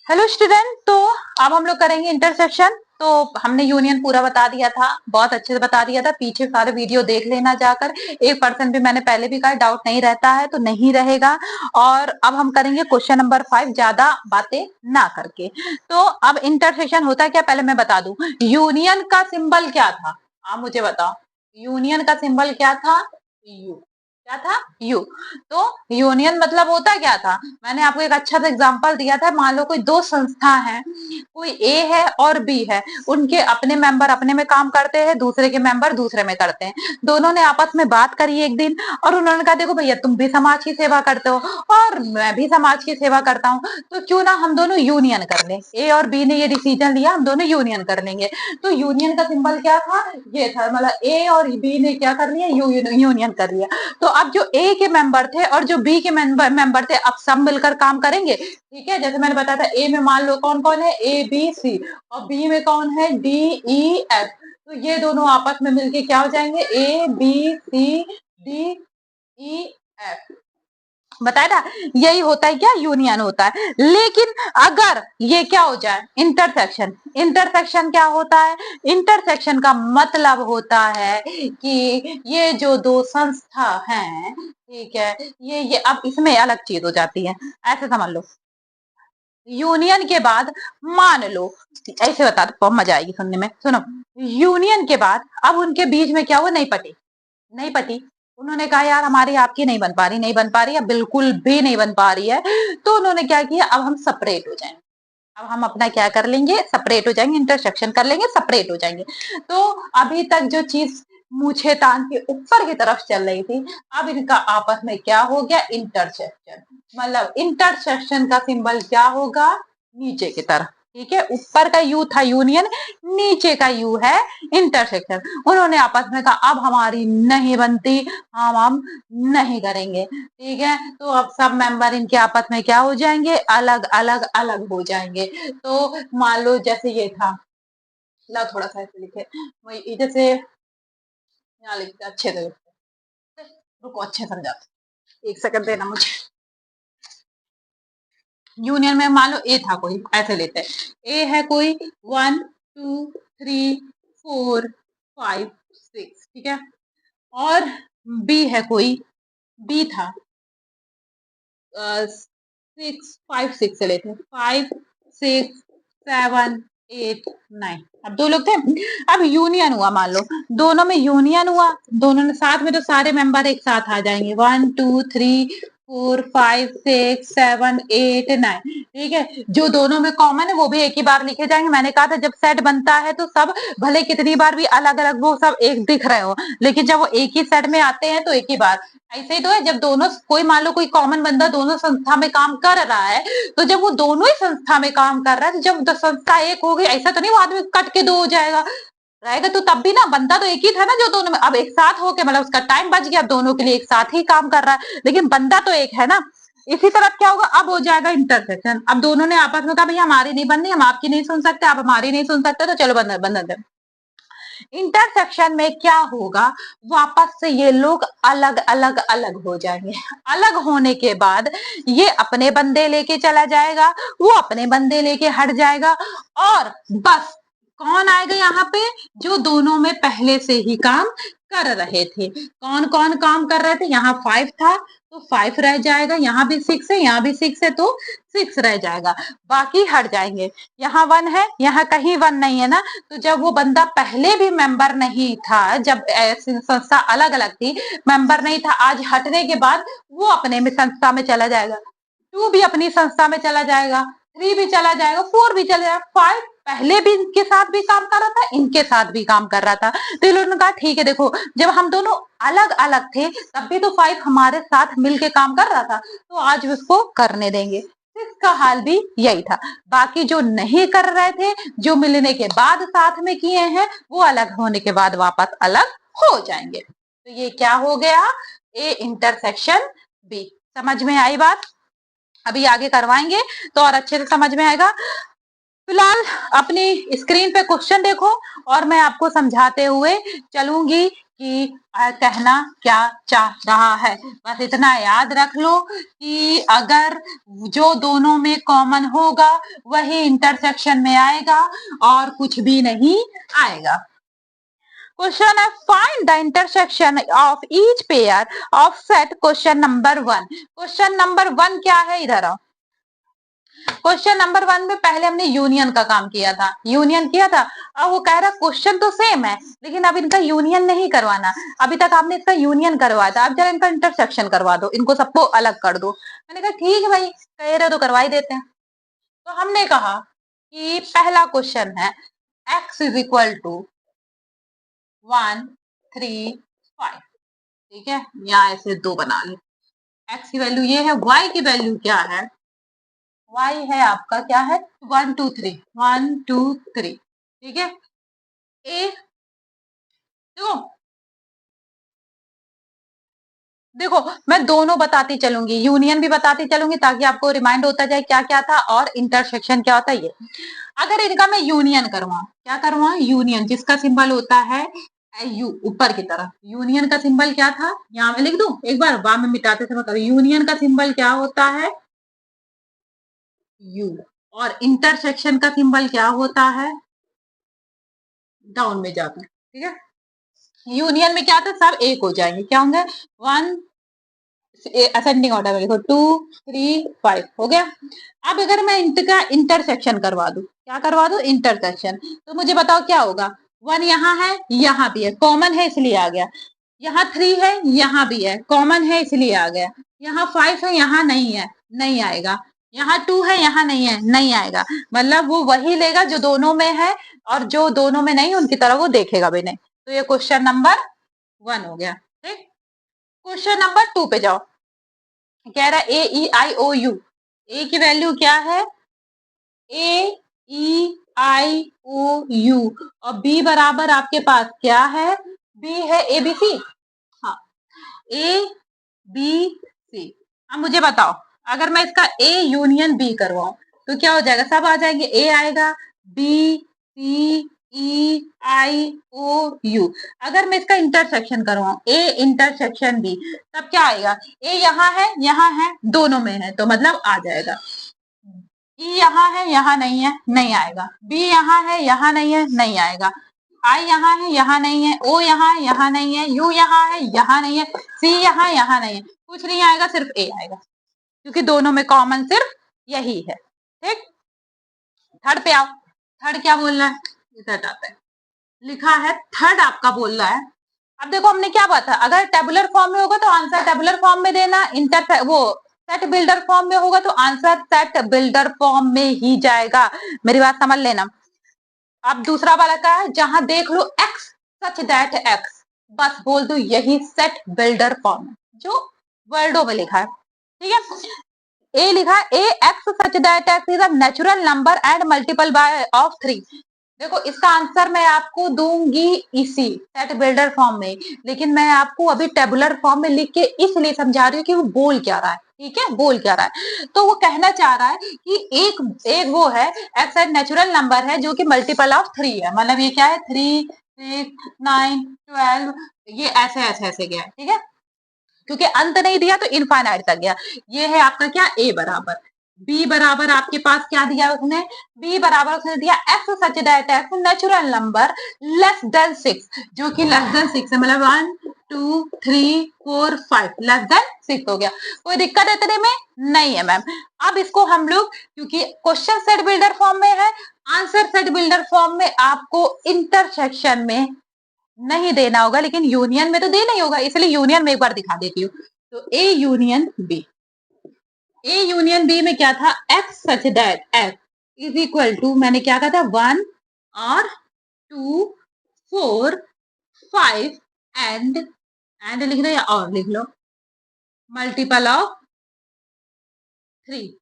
Hello student. तो अब हम लोग करेंगे इंटरसेक्शन। तो हमने यूनियन पूरा बता दिया था, बहुत अच्छे से बता दिया था। पीछे सारे वीडियो देख लेना जाकर। 1% भी मैंने पहले भी कहा, डाउट नहीं रहता है तो नहीं रहेगा। और अब हम करेंगे क्वेश्चन नंबर 5 ज्यादा बातें ना करके। तो अब इंटरसेक्शन होता है क्या, पहले मैं बता दूं। यूनियन का सिंबल क्या था, आप मुझे बताओ। यूनियन का सिंबल क्या था? यू। क्या था? यू। तो यूनियन मतलब होता क्या था, मैंने आपको एक अच्छा सा एग्जांपल दिया था। मान लो कोई दो संस्था है, कोई ए है और बी है। उनके अपने मेंबर अपने में काम करते हैं, दूसरे के मेंबर दूसरे में करते हैं। दोनों ने आपस में बात करी एक दिन, और उन्होंने कहा देखो भैया, तुम भी समाज की सेवा करते हो और मैं भी समाज की सेवा करता हूँ, तो क्यों ना हम दोनों यूनियन कर लें। ए और बी ने ये डिसीजन लिया, हम दोनों यूनियन कर लेंगे। तो यूनियन का सिंबल क्या था? ये था। मतलब ए और बी ने क्या कर लिया? यूनियन कर लिया। तो अब जो ए के मेंबर थे और जो बी के मेंबर थे, अब सब मिलकर काम करेंगे। ठीक है, जैसे मैंने बताया था, ए में मान लो कौन कौन है, ए बी सी, और बी में कौन है, डी ई एफ। तो ये दोनों आपस में मिलके क्या हो जाएंगे, A B C D E F. बताया था, यही होता है क्या, यूनियन होता है। लेकिन अगर ये क्या हो जाए, इंटरसेक्शन। इंटरसेक्शन क्या होता है? इंटरसेक्शन का मतलब होता है कि ये जो दो संस्था हैं, ठीक है, ये अब इसमें अलग चीज हो जाती है। ऐसे समझ लो, यूनियन के बाद, मान लो, ऐसे बता दो मजा आएगी सुनने में, सुनो। यूनियन के बाद अब उनके बीच में क्या हुआ, नहीं पटी। नहीं पटी। उन्होंने कहा यार हमारी आपकी नहीं बन पा रही, नहीं बन पा रही है, बिल्कुल भी नहीं बन पा रही है। तो उन्होंने क्या किया, अब हम सेपरेट हो जाएंगे। अब हम अपना क्या कर लेंगे, सेपरेट हो जाएंगे, इंटरसेक्शन कर लेंगे, सेपरेट हो जाएंगे। तो अभी तक जो चीज मुझे तान के ऊपर की तरफ चल रही थी, अब इनका आपस में क्या हो गया, इंटरसेक्शन। मतलब इंटरसेक्शन का सिंबल क्या होगा, नीचे की तरफ। ठीक है, ऊपर का यू था यूनियन, नीचे का यू है इंटरसेक्शन। उन्होंने आपस में कहा अब हमारी नहीं बनती, हम नहीं करेंगे। ठीक है, तो अब सब मेंबर इनके आपस में क्या हो जाएंगे, अलग अलग अलग हो जाएंगे। तो मान लो जैसे ये था, ला थोड़ा सा ऐसे लिखे, वही जैसे यहाँ लिखते अच्छे से, रुको अच्छे समझाते, एक सेकंड देना मुझे। यूनियन में मान लो ए था कोई, ऐसे लेते हैं। ए है कोई 1 2 3 4 5 6, ठीक है। और बी है कोई, बी था 6 5 6 से लेते हैं, 5 6 7 8 9। अब दो लोग थे, अब यूनियन हुआ, मान लो दोनों में यूनियन हुआ, दोनों ने साथ में, तो सारे मेंबर एक साथ आ जाएंगे, 1 2 3 4 5 6 7 8 9। ठीक है, जो दोनों में कॉमन है वो भी एक ही बार लिखे जाएंगे। मैंने कहा था जब सेट बनता है तो सब भले कितनी बार भी अलग अलग वो सब एक दिख रहे हो, लेकिन जब वो एक ही सेट में आते हैं तो एक ही बार। ऐसे ही तो है, जब दोनों कोई मान लो कोई कॉमन बंदा दोनों संस्था में काम कर रहा है, तो जब वो दोनों ही संस्था में काम कर रहा है, तो जब संस्था एक हो गई, ऐसा तो नहीं वो आदमी कट के दो हो जाएगा, रहेगा तो तब भी ना, बंदा तो एक ही था ना जो दोनों में, अब एक साथ होके मतलब उसका टाइम बच गया, अब दोनों के लिए एक साथ ही काम कर रहा है, लेकिन बंदा तो एक है ना। इसी तरह क्या होगा, अब हो जाएगा इंटरसेक्शन। अब दोनों ने आपस में कहा भैया हमारी नहीं बननी, हम आपकी नहीं सुन सकते, आप हमारी नहीं सुन सकते, तो चलो बंधन बंधन। इंटरसेक्शन में क्या होगा, वापस से ये लोग अलग अलग अलग हो जाएंगे। अलग होने के बाद ये अपने बंदे लेके चला जाएगा, वो अपने बंदे लेके हट जाएगा, और बस कौन आएगा यहाँ पे, जो दोनों में पहले से ही काम कर रहे थे। कौन कौन काम कर रहे थे, यहाँ 5 था तो 5 रह जाएगा, यहाँ भी 6 है, यहाँ भी 6 है तो 6 रह जाएगा, बाकी हट जाएंगे। यहाँ 1 है, यहाँ कहीं 1 नहीं है ना, तो जब वो बंदा पहले भी मेंबर नहीं था, जब संस्था अलग अलग थी, मेंबर नहीं था, आज हटने के बाद वो अपने में संस्था में चला जाएगा, 2 भी अपनी संस्था में चला जाएगा, 3 भी चला जाएगा, 4 भी चला जाएगा, 5 पहले भी इनके साथ भी काम कर रहा था, इनके साथ भी काम कर रहा था। तो इन लोगों ने कहा ठीक है, देखो जब हम दोनों अलग अलग थे तब भी तो 5 हमारे साथ मिलके काम कर रहा था, तो आज उसको करने देंगे। इसका हाल भी यही था। बाकी जो नहीं कर रहे थे, जो मिलने के बाद साथ में किए हैं, वो अलग होने के बाद वापस अलग हो जाएंगे। तो ये क्या हो गया, ए इंटरसेक्शन बी। समझ में आई बात? अभी आगे करवाएंगे तो और अच्छे से समझ में आएगा। फिलहाल अपनी स्क्रीन पे क्वेश्चन देखो और मैं आपको समझाते हुए चलूंगी कि कहना क्या चाह रहा है। बस इतना याद रख लो कि अगर जो दोनों में कॉमन होगा वही इंटरसेक्शन में आएगा और कुछ भी नहीं आएगा। क्वेश्चन है find the intersection of each pair of set question number 1। Question number 1 क्या है, इधर आओ। क्वेश्चन नंबर 1 में पहले हमने यूनियन का काम किया था, यूनियन किया था। अब वो कह रहा क्वेश्चन तो सेम है लेकिन अब इनका यूनियन नहीं करवाना। अभी तक आपने इसका यूनियन करवाया था, अब जरा इनका इंटरसेक्शन करवा दो, इनको सबको अलग कर दो। मैंने कहा ठीक है भाई, कह रहे हो तो करवा ही देते हैं। तो हमने कहा कि पहला क्वेश्चन है x इज इक्वल टू 1 3 5, ठीक है, यहाँ ऐसे दो बना ली। x की वैल्यू ये है, y की वैल्यू क्या है, y है आपका क्या है 1 2 3 1 2 3, ठीक है। ए देखो देखो मैं दोनों बताती चलूंगी, यूनियन भी बताती चलूंगी ताकि आपको रिमाइंड होता जाए क्या क्या था और इंटरसेक्शन क्या होता है। ये अगर इनका मैं यूनियन करवाऊं, क्या करवाऊं, यूनियन जिसका सिंबल होता है यू ऊपर की तरफ, यूनियन का सिंबल क्या था, यहाँ में लिख दूं एक बार, बाद में मिटाते समय कभी, यूनियन का सिंबल क्या होता है यू, और इंटरसेक्शन का सिंबल क्या होता है, डाउन में जाता है, ठीक है। यूनियन में क्या था, सब एक हो जाएंगे, क्या होंगे 1 असेंडिंग ऑर्डर में लिखो 2 3 5 हो गया। अब अगर मैं इनका इंटरसेक्शन करवा दूं, क्या करवा दूं, इंटरसेक्शन, तो मुझे बताओ क्या होगा, 1 यहाँ है यहाँ भी है, कॉमन है इसलिए आ गया, यहाँ 3 है यहाँ भी है, कॉमन है इसलिए आ गया, यहाँ 5 है यहाँ नहीं है, नहीं आएगा, यहाँ 2 है यहाँ नहीं है, नहीं आएगा। मतलब वो वही लेगा जो दोनों में है और जो दोनों में नहीं उनकी तरफ वो देखेगा भी नहीं। तो ये क्वेश्चन नंबर 1 हो गया, ठीक। क्वेश्चन नंबर 2 पे जाओ। कह रहा है ए ई आई ओ यू, ए की वैल्यू क्या है ए ई आई ओ यू, और बी बराबर आपके पास क्या है, बी है ए बी सी, हाँ ए बी सी। अब मुझे बताओ अगर मैं इसका ए यूनियन बी करवाऊं तो क्या हो जाएगा, सब आ जाएंगे, ए आएगा B C E I O you. अगर मैं इसका इंटरसेक्शन करवाऊं ए इंटरसेक्शन बी, तब क्या आएगा, ए यहाँ है दोनों में है तो मतलब आ जाएगा, ई यहाँ है यहाँ नहीं है, नहीं आएगा, बी यहाँ है यहाँ नहीं है, नहीं आएगा, आई यहाँ है यहाँ नहीं है, ओ यहाँ है यहाँ नहीं है, यू यहाँ है यहाँ नहीं है, सी यहाँ नहीं है, कुछ नहीं आएगा, सिर्फ ए आएगा क्योंकि दोनों में कॉमन सिर्फ यही है, ठीक। थर्ड पे आओ, थर्ड क्या बोल रहा है, इधर आता है, लिखा है थर्ड आपका बोल रहा है। अब देखो हमने क्या बात है, अगर टेबुलर फॉर्म में होगा तो आंसर टेबुलर फॉर्म में देना, इंटर वो सेट बिल्डर फॉर्म में होगा तो आंसर सेट बिल्डर फॉर्म में ही जाएगा, मेरी बात समझ लेना। अब दूसरा वाला क्या है, जहां देख लो एक्स सच दैट एक्स, बस बोल दो यही सेट बिल्डर फॉर्म जो वर्डों में लिखा है, ठीक है। ए लिखा है A x such that x is a natural number and multiple by of 3। देखो इसका आंसर मैं आपको दूंगी इसी सेट बिल्डर फॉर्म में, लेकिन मैं आपको अभी टेबुलर फॉर्म में लिख के इसलिए समझा रही हूँ कि वो बोल क्या रहा है, ठीक है, बोल क्या रहा है। तो वो कहना चाह रहा है कि एक वो है एक्स एक नेचुरल नंबर है जो कि मल्टीपल ऑफ 3 है, मतलब ये क्या है 3 6 9 12, ये ऐसे ऐसे ऐसे गया है, ठीक है, क्योंकि अंत नहीं दिया तो इनफाइनाइट तक गया। ये है आपका क्या ए बराबर, बी बराबर आपके पास क्या दिया उसने, बी बराबर उसने दिया x such that x natural number less than 6, जो कि लेस देन 6 है, मतलब 1 2 3 4 5 लेस देन 6 हो गया। कोई दिक्कत है इतने में, नहीं है मैम। अब इसको हम लोग क्योंकि क्वेश्चन सेट बिल्डर फॉर्म में है, आंसर सेट बिल्डर फॉर्म में आपको इंटरसेक्शन में नहीं देना होगा लेकिन यूनियन में तो देना ही होगा, इसलिए यूनियन में एक बार दिखा देती हूँ। तो A union B, A union B में क्या था, x such that x is equal to, मैंने क्या कहा था 1 और 2 4 5 एंड लिख दो या और लिख लो मल्टीपल ऑफ 3,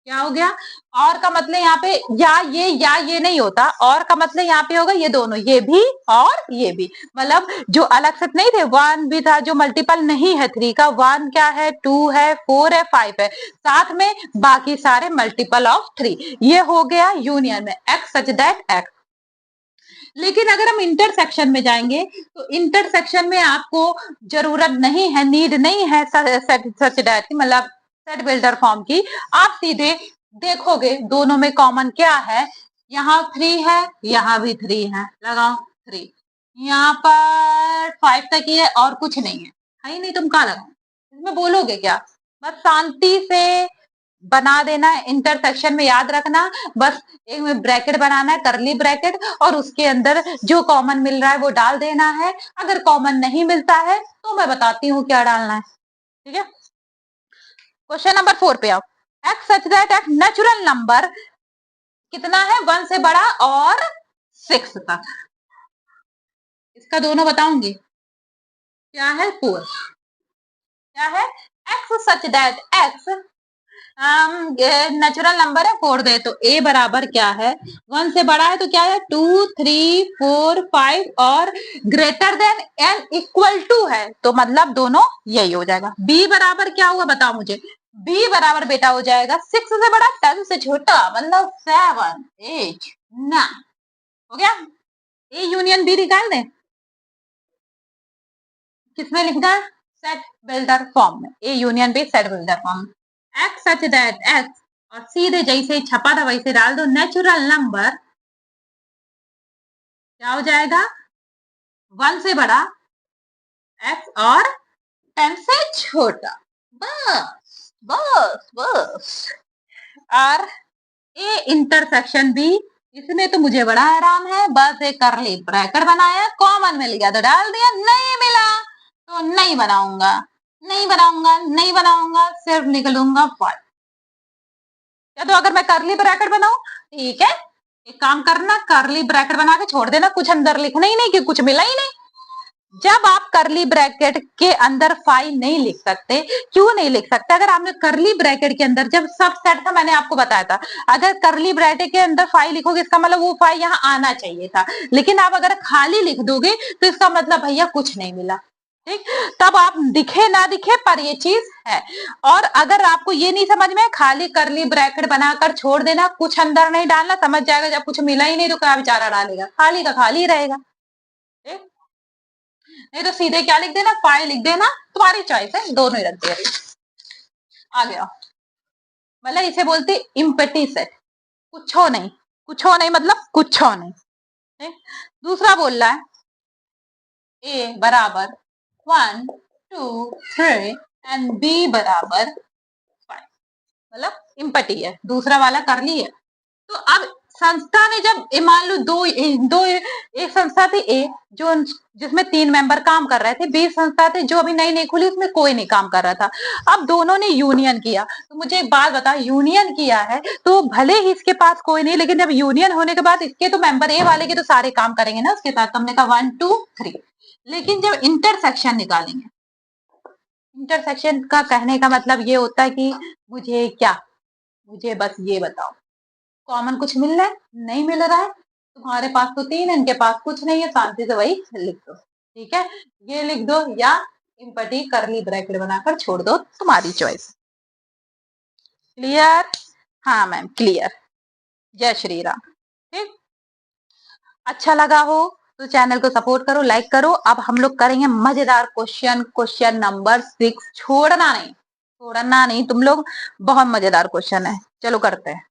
क्या हो गया, और का मतलब यहाँ पे या ये नहीं होता, और का मतलब यहाँ पे होगा ये दोनों, ये भी और ये भी, मतलब जो अलग से नहीं थे, 1 भी था जो मल्टीपल नहीं है 3 का, 1 क्या है 2 है 4 है 5 है, साथ में बाकी सारे मल्टीपल ऑफ 3, ये हो गया यूनियन में एक्स सच दैट एक्स। लेकिन अगर हम इंटरसेक्शन में जाएंगे तो इंटरसेक्शन में आपको जरूरत नहीं है, नीड नहीं है सच दैट की, मतलब सेट बिल्डर फॉर्म की। आप सीधे देखोगे दोनों में कॉमन क्या है, यहाँ 3 है, यहाँ भी 3 है, लगाओ 3, यहाँ पर 5 तक ही है और कुछ नहीं है ही नहीं, तुम कहाँ लगाओ, इसमें बोलोगे क्या? बस शांति से बना देना है। इंटरसेक्शन में याद रखना, बस एक में ब्रैकेट बनाना है, करली ब्रैकेट, और उसके अंदर जो कॉमन मिल रहा है वो डाल देना है। अगर कॉमन नहीं मिलता है तो मैं बताती हूँ क्या डालना है, ठीक है। क्वेश्चन नंबर 4 पे आओ। X such that x natural number कितना है, 1 से बड़ा और 6 तक। इसका दोनों बताऊंगी। क्या है 4, क्या है x such that x natural number है 4 दे, तो a बराबर क्या है, 1 से बड़ा है तो क्या है 2 3 4 5 और greater than n equal to है, तो मतलब दोनों यही हो जाएगा। b बराबर क्या हुआ बताओ मुझे, b बराबर बेटा हो जाएगा 6 से बड़ा 10 से छोटा, मतलब 7 8 9, हो गया। a यूनियन b निकाल दें, किसमें लिखना है, सेट बिल्डर फॉर्म में, a union b set builder form में। एक्स सच दैट एक्स, और सीधे जैसे छपा था वैसे डाल दो, नेचुरल नंबर क्या हो जाएगा, 1 से बड़ा एक्स और 10 से छोटा, बस बस बस। और ए इंटरसेक्शन बी, इसमें तो मुझे बड़ा आराम है, बस एक करली ब्रैकेट बनाया, कॉमन मिल गया तो डाल दिया, नहीं मिला तो नहीं बनाऊंगा, नहीं बनाऊंगा, नहीं बनाऊंगा, सिर्फ निकलूंगा 5। या तो अगर मैं करली ब्रैकेट बनाऊं, ठीक है, एक काम करना, करली ब्रैकेट बना के छोड़ देना, कुछ अंदर लिखना ही नहीं कि कुछ मिला ही नहीं। जब आप करली ब्रैकेट के अंदर फाइल नहीं लिख सकते, क्यों नहीं लिख सकते, अगर आपने करली ब्रैकेट के अंदर, जब सब सेट था मैंने आपको बताया था, अगर करली ब्रैकेट के अंदर फाइल लिखोगे इसका मतलब वो फाइल यहाँ आना चाहिए था, लेकिन आप अगर खाली लिख दोगे तो इसका मतलब भैया कुछ नहीं मिला, ठीक। तब आप दिखे ना दिखे पर ये चीज है। और अगर आपको ये नहीं समझ में, खाली करली ब्रैकेट बनाकर छोड़ देना, कुछ अंदर नहीं डालना, समझ जाएगा जब कुछ मिला ही नहीं तो क्या बेचारा डालेगा, खाली का खाली रहेगा, ठीक। नहीं तो सीधे क्या लिख देना, फाइल लिख देना, तुम्हारी चॉइस है, दोनों ही रख दे रही। आ गया, मतलब इसे बोलते इम्पटी सेट, कुछ हो नहीं, कुछ हो नहीं मतलब कुछ हो नहीं, ठीक? दूसरा बोल रहा है ए बराबर 1 2 3 एंड बी बराबर 5, मतलब इम्पटी है, दूसरा वाला कर ली है। तो अब संस्था ने जब मान लो दो एक संस्था थी ए जो जिसमें 3 मेंबर काम कर रहे थे, बी संस्था थी जो अभी नई नई खुली उसमें कोई नहीं काम कर रहा था। अब दोनों ने यूनियन किया, तो मुझे एक बात बता, यूनियन किया है तो भले ही इसके पास कोई नहीं, लेकिन जब यूनियन होने के बाद इसके तो मेंबर ए वाले के तो सारे काम करेंगे ना उसके साथ, हमने कहा 1 2 3। लेकिन जब इंटरसेक्शन निकालेंगे, इंटरसेक्शन का कहने का मतलब ये होता है कि मुझे क्या, मुझे बस ये बताओ कॉमन कुछ मिल रहा है, नहीं मिल रहा है, तुम्हारे पास तो 3 है, इनके पास कुछ नहीं है, शांति से वही लिख दो, ठीक है, ये लिख दो या इम्पटी करली ब्रैकेट बनाकर छोड़ दो, तुम्हारी चॉइस। क्लियर? हाँ मैम क्लियर, जय श्री राम, ठीक। अच्छा लगा हो तो चैनल को सपोर्ट करो, लाइक करो। अब हम लोग करेंगे मजेदार क्वेश्चन, क्वेश्चन नंबर 6, छोड़ना नहीं, छोड़ना नहीं तुम लोग, बहुत मजेदार क्वेश्चन है, चलो करते हैं।